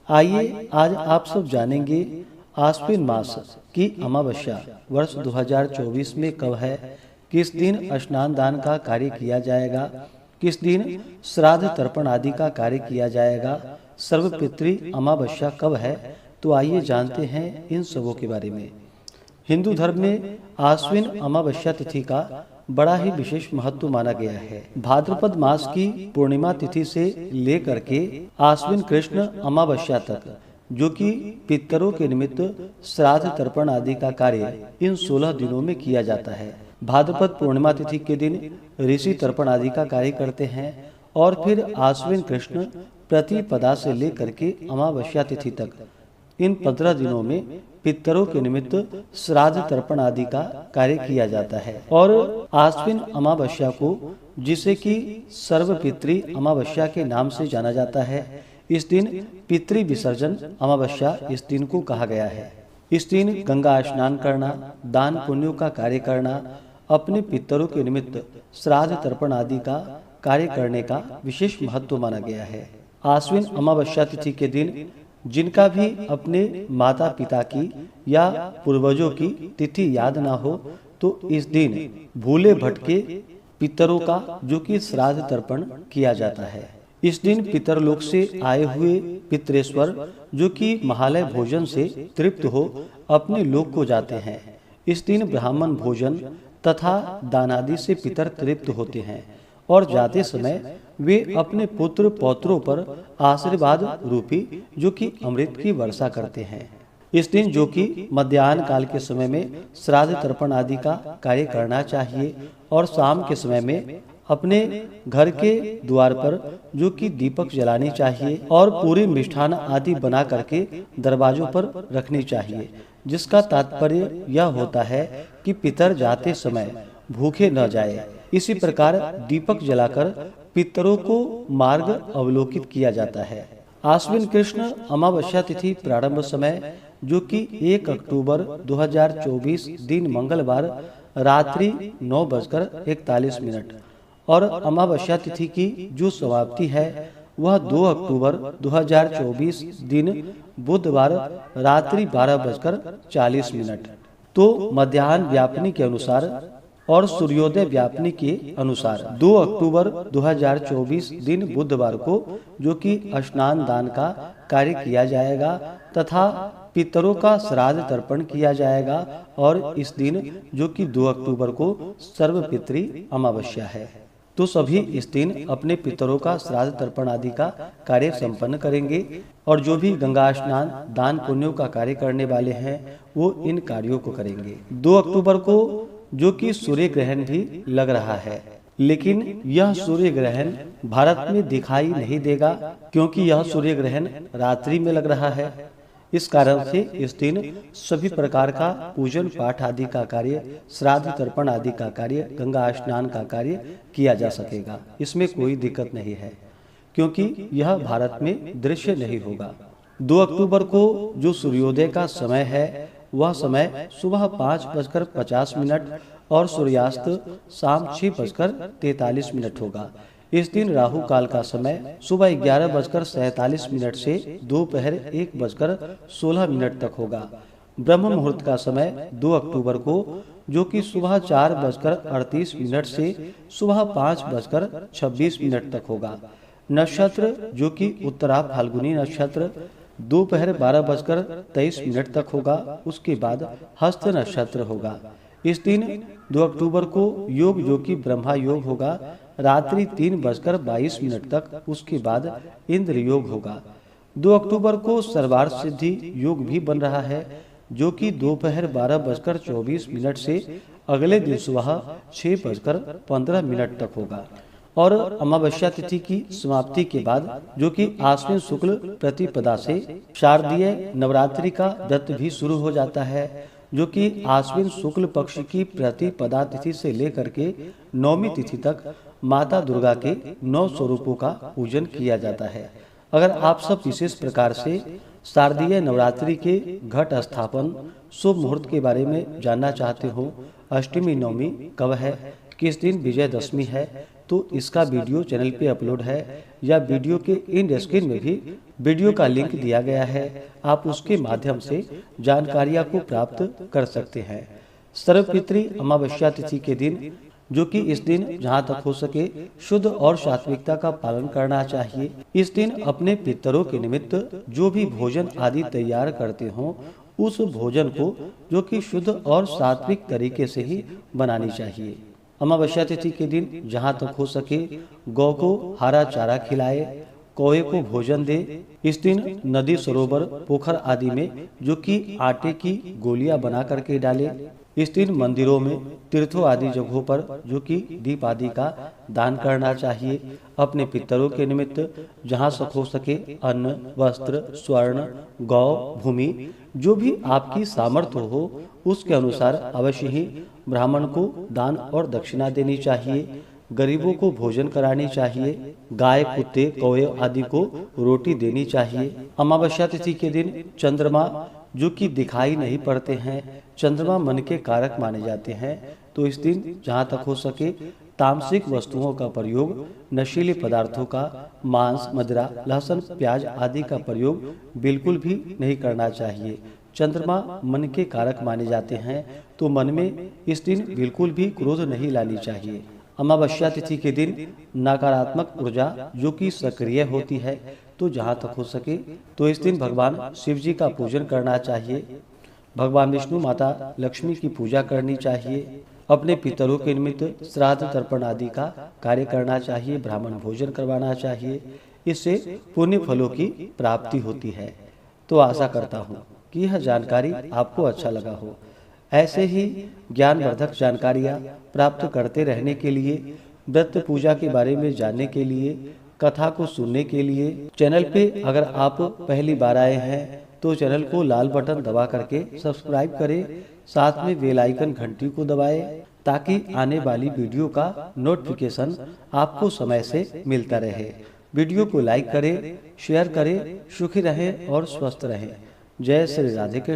आइए आज आप सब जानेंगे आश्विन मास की अमावस्या वर्ष 2024 में कब है, किस दिन स्नान दान का कार्य किया जाएगा, किस दिन श्राद्ध तर्पण आदि का कार्य किया जाएगा, सर्वपितृ अमावस्या कब है। तो आइए जानते हैं इन सबों के बारे में। हिंदू धर्म में आश्विन अमावस्या तिथि का बड़ा ही विशेष महत्व माना गया है। भाद्रपद मास की पूर्णिमा तिथि से लेकर के आश्विन कृष्ण अमावस्या तक, जो कि पितरों के निमित्त श्राद्ध तर्पण आदि का कार्य इन 16 दिनों में किया जाता है। भाद्रपद पूर्णिमा तिथि के दिन ऋषि तर्पण आदि का कार्य करते हैं और फिर आश्विन कृष्ण प्रतिपदा से लेकर के अमावस्या तिथि तक इन 15 दिनों में पितरों के निमित्त श्राद्ध तर्पण आदि का कार्य किया जाता है। और आश्विन अमावस्या को, जिसे कि सर्वपितृ अमावस्या के नाम से जाना जाता है, इस दिन पितृ विसर्जन अमावस्या इस दिन को कहा गया है। इस दिन गंगा स्नान करना, दान पुण्यों का कार्य करना, अपने पितरों के निमित्त श्राद्ध तर्पण आदि का कार्य करने का विशेष महत्व माना गया है। आश्विन अमावस्या तिथि के दिन जिनका भी अपने माता पिता की या पूर्वजों की तिथि याद ना हो, तो इस दिन भूले भटके पितरों का, जो कि श्राद्ध तर्पण किया जाता है। इस दिन पितरलोक से आए हुए पितरेश्वर, जो कि महालय भोजन से तृप्त हो, अपने लोक को जाते हैं। इस दिन ब्राह्मण भोजन तथा दानादि से पितर तृप्त होते हैं और जाते समय वे अपने पुत्र पौत्रों पर आशीर्वाद रूपी, जो कि अमृत की वर्षा करते हैं। इस दिन, जो कि मध्याह्न काल के समय में श्राद्ध तर्पण आदि का कार्य करना चाहिए और शाम के समय में अपने घर के द्वार पर, जो कि दीपक जलानी चाहिए और पूरी मिष्ठान आदि बना करके दरवाजों पर रखनी चाहिए, जिसका तात्पर्य यह होता है कि पितर जाते समय भूखे न जाए। इसी प्रकार दीपक जलाकर पितरों को मार्ग अवलोकित किया जाता है। आश्विन कृष्ण अमावस्या तिथि प्रारंभ समय, जो कि 1 अक्टूबर 2024 दिन मंगलवार रात्रि 9:41 और अमावस्या तिथि की जो समाप्ति है वह 2 अक्टूबर 2024 दिन बुधवार रात्रि 12:40। तो मध्याह्न व्यापनी के अनुसार और सूर्योदय व्यापनी के अनुसार 2 अक्टूबर 2024 दिन बुधवार को, जो कि स्नान दान का कार्य किया जाएगा तथा पितरों का श्राद्ध तर्पण किया जाएगा। और इस दिन, जो कि 2 अक्टूबर को सर्वपितृ अमावस्या है, तो सभी इस दिन अपने पितरों का श्राद्ध तर्पण आदि का कार्य संपन्न करेंगे। और जो भी गंगा स्नान दान पुण्यों का कार्य करने वाले हैं, वो इन कार्यों को करेंगे। 2 अक्टूबर को, जो कि सूर्य ग्रहण भी लग रहा है, लेकिन यह सूर्य ग्रहण भारत में दिखाई नहीं देगा, क्योंकि यह सूर्य ग्रहण रात्रि में लग रहा है। इस कारण से इस दिन सभी प्रकार का पूजन पाठ आदि का कार्य, श्राद्ध तर्पण आदि का कार्य, गंगा स्नान का कार्य किया जा सकेगा। इसमें कोई दिक्कत नहीं है, क्योंकि यह भारत में दृश्य नहीं होगा। 2 अक्टूबर को जो सूर्योदय का समय है, वह समय सुबह 5:50 और सूर्यास्त शाम 6:43 होगा। इस दिन राहु काल का समय सुबह 11:47 से दोपहर 1:16 तक होगा। ब्रह्म मुहूर्त का समय 2 अक्टूबर को, जो कि सुबह 4:38 से सुबह 5:26 तक होगा। नक्षत्र, जो कि उत्तरा फाल्गुनी नक्षत्र, दोपहर 12:23 तक होगा। उसके बाद हस्त नक्षत्र होगा। इस दिन 2 अक्टूबर को योग, जो कि ब्रह्मा योग होगा, रात्रि 3:22 तक। उसके बाद इंद्र योग होगा। 2 अक्टूबर को सर्वार्थ सिद्धि योग भी बन रहा है, जो कि दोपहर 12:24 से अगले दिन सुबह 6:15 तक होगा। और अमावस्या तिथि की समाप्ति के बाद, जो कि आश्विन शुक्ल प्रतिपदा से शारदीय नवरात्रि का व्रत भी शुरू हो जाता है, जो कि आश्विन शुक्ल पक्ष की प्रतिपदा तिथि से लेकर के 9वीं तिथि तक माता दुर्गा के 9 स्वरूपों का पूजन किया जाता है। अगर आप सब विशेष प्रकार से शारदीय नवरात्रि के घट स्थापन शुभ मुहूर्त के बारे में जानना चाहते हो, अष्टमी नवमी कब है, किस दिन विजयदशमी है, तो इसका वीडियो चैनल पे अपलोड है या वीडियो के इन स्क्रीन में भी वीडियो का लिंक दिया गया है, आप उसके माध्यम से जानकारियां को प्राप्त कर सकते हैं। सर्वपितृ अमावस्या तिथि के दिन, जो कि इस दिन जहां तक हो सके शुद्ध और सात्विकता का पालन करना चाहिए। इस दिन अपने पितरों के निमित्त जो भी भोजन आदि तैयार करते हो, उस भोजन को जो कि शुद्ध और सात्विक तरीके से ही बनानी चाहिए। अमावस्या तिथि के दिन जहां तक हो सके गौ को हरा चारा खिलाए, कौए को भोजन दे। इस दिन नदी, सरोवर, पोखर आदि में जो कि आटे की गोलियां बना करके डाले। इस दिन मंदिरों में, तीर्थों आदि जगहों पर जो कि दीप आदि का दान करना चाहिए। अपने पितरों के निमित्त जहाँ तक हो सके अन्न, वस्त्र, स्वर्ण, गौ, भूमि, जो भी आपकी सामर्थ्य हो उसके अनुसार अवश्य ही ब्राह्मण को दान और दक्षिणा देनी चाहिए। गरीबों को भोजन करानी चाहिए। गाय, कुत्ते, कौवे आदि को रोटी देनी चाहिए। अमावस्या तिथि के दिन चंद्रमा जो कि दिखाई नहीं पड़ते हैं, चंद्रमा मन के कारक माने जाते हैं, तो इस दिन जहाँ तक हो सके तामसिक वस्तुओं का प्रयोग, नशीले पदार्थों का, मांस, मदिरा, लहसुन, प्याज आदि का प्रयोग बिल्कुल भी नहीं करना चाहिए। चंद्रमा मन के कारक माने जाते हैं, तो मन में इस दिन बिल्कुल भी क्रोध नहीं लानी चाहिए। अमावस्या तिथि के दिन नकारात्मक ऊर्जा जो कि सक्रिय होती है, तो जहाँ तक हो सके तो इस दिन भगवान शिव जी का पूजन करना चाहिए। भगवान विष्णु, माता लक्ष्मी की पूजा करनी चाहिए। अपने पितरों के निमित्त श्राद्ध, तर्पण आदि का कार्य करना चाहिए। ब्राह्मण भोजन करवाना चाहिए। इससे पुण्य फलों की प्राप्ति होती है। तो आशा करता हूँ कि यह जानकारी आपको अच्छा लगा हो। ऐसे ही ज्ञानवर्धक जानकारियाँ प्राप्त करते रहने के लिए, व्रत पूजा के बारे में जानने के लिए, कथा को सुनने के लिए चैनल पे अगर आप पहली बार आए हैं तो चैनल को लाल बटन दबा करके सब्सक्राइब करें। साथ में बेल आइकन घंटी को दबाएं ताकि आने वाली वीडियो का नोटिफिकेशन आपको समय से मिलता रहे। वीडियो को लाइक करें, शेयर करें। सुखी रहें और स्वस्थ रहें। जय श्री राधे कृष्ण।